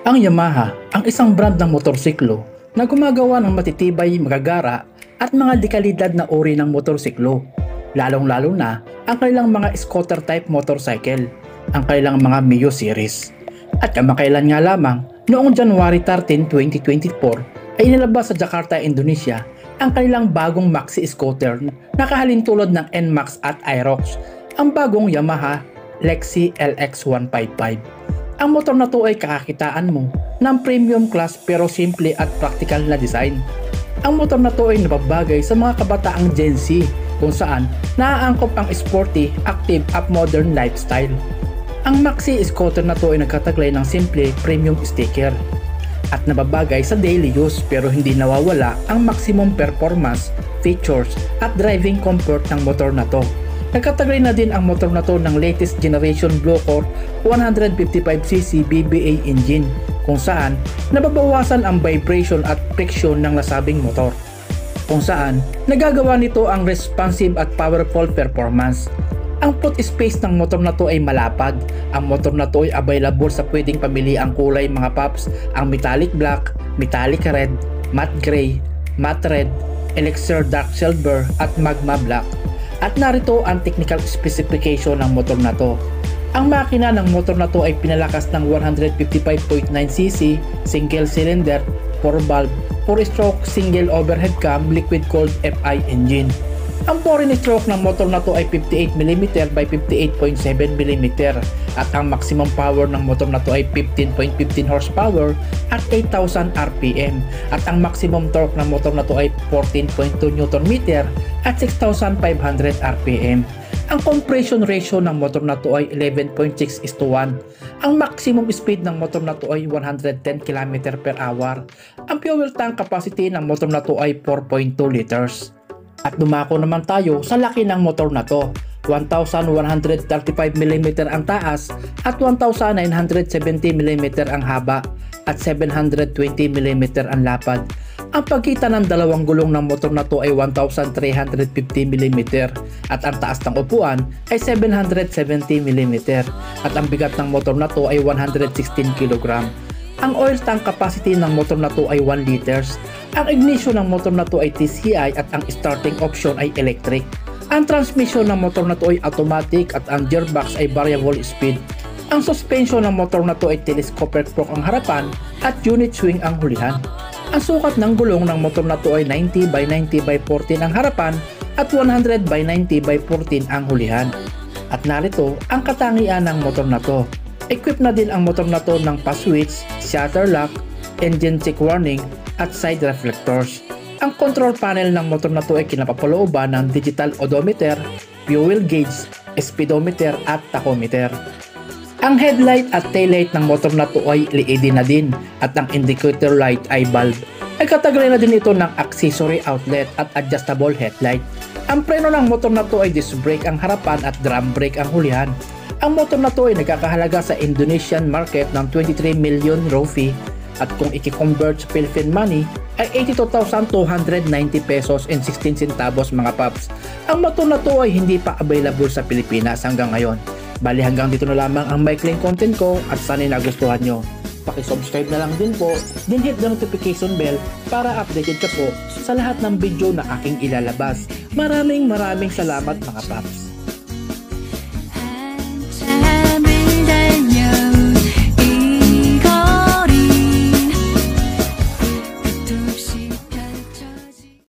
Ang Yamaha ang isang brand ng motorsiklo na gumagawa ng matitibay, magagara at mga dekalidad na uri ng motorsiklo, lalong-lalo na ang kanilang mga scooter type motorcycle, ang kanilang mga Mio series. At kamakailan nga lamang, noong January 13, 2024 ay inilabas sa Jakarta, Indonesia ang kanilang bagong maxi scooter na kahalintulad ng NMAX at Aerox, ang bagong Yamaha Lexi LX155. Ang motor na to ay kakakitaan mo ng premium class pero simple at practical na design. Ang motor na to ay nababagay sa mga kabataang Gen Z kung saan naaangkop ang sporty, active at modern lifestyle. Ang maxi scooter na to ay nagkataglay ng simple premium sticker at nababagay sa daily use pero hindi nawawala ang maximum performance, features at driving comfort ng motor na to. Nagkataglay na din ang motor na to ng latest generation Blue-Core 155cc BBA engine kung saan nababawasan ang vibration at friction ng nasabing motor. Kung saan nagagawa nito ang responsive at powerful performance. Ang foot space ng motor na to ay malapad. Ang motor na to ay available sa pwedeng pamiliang kulay mga paps, ang metallic black, metallic red, matte gray, matte red, elixir dark silver at magma black. At narito ang technical specification ng motor na to. Ang makina ng motor na to ay pinalakas ng 155.9cc single cylinder 4 valve 4-stroke single overhead cam liquid cooled FI engine. Ang foreign stroke ng motor na to ay 58mm by 58.7mm at ang maximum power ng motor na to ay 15.15 horsepower at 8,000 RPM at ang maximum torque ng motor na to ay 14.2 Nm at 6,500 RPM. Ang compression ratio ng motor na to ay 11.6:1. Ang maximum speed ng motor na to ay 110 km/h. Ang fuel tank capacity ng motor na to ay 4.2 liters. At dumako naman tayo sa laki ng motor na to. 1,135mm ang taas at 1,970mm ang haba at 720mm ang lapad. Ang pagitan ng dalawang gulong ng motor na to ay 1,350mm at ang taas ng upuan ay 770mm at ang bigat ng motor na to ay 116 kg. Ang oil tank capacity ng motor na to ay 1 liters. Ang ignition ng motor na to ay TCI at ang starting option ay electric. Ang transmission ng motor na to ay automatic at ang gearbox ay variable speed. Ang suspension ng motor na to ay telescopic fork ang harapan at unit swing ang hulihan. Ang sukat ng gulong ng motor na to ay 90 by 90 by 14 ang harapan at 100 by 90 by 14 ang hulihan. At narito ang katangian ng motor na to. Equipped na din ang motor na to ng pa-switch, shutter lock, engine check warning at side reflectors. Ang control panel ng motor na to ay kinapapalooban ng digital odometer, fuel gauge, speedometer at tachometer. Ang headlight at taillight ng motor na to ay LED na din at ang indicator light ay bulb. Ay kataglay na din ito ng accessory outlet at adjustable headlight. Ang preno ng motor na to ay disc brake ang harapan at drum brake ang hulihan. Ang motor na to ay nagkakahalaga sa Indonesian market ng 23 million rupiah at kung i-convert sa Philippine money ay 82,290 pesos and 16 centavos mga paps. Ang motor na to ay hindi pa available sa Pilipinas hanggang ngayon. Bali hanggang dito na lamang ang maikling content ko at sana'y nagustuhan nyo. Paki-subscribe na lang din po, then hit the notification bell para updated ka po sa lahat ng video na aking ilalabas. Maraming salamat mga paps.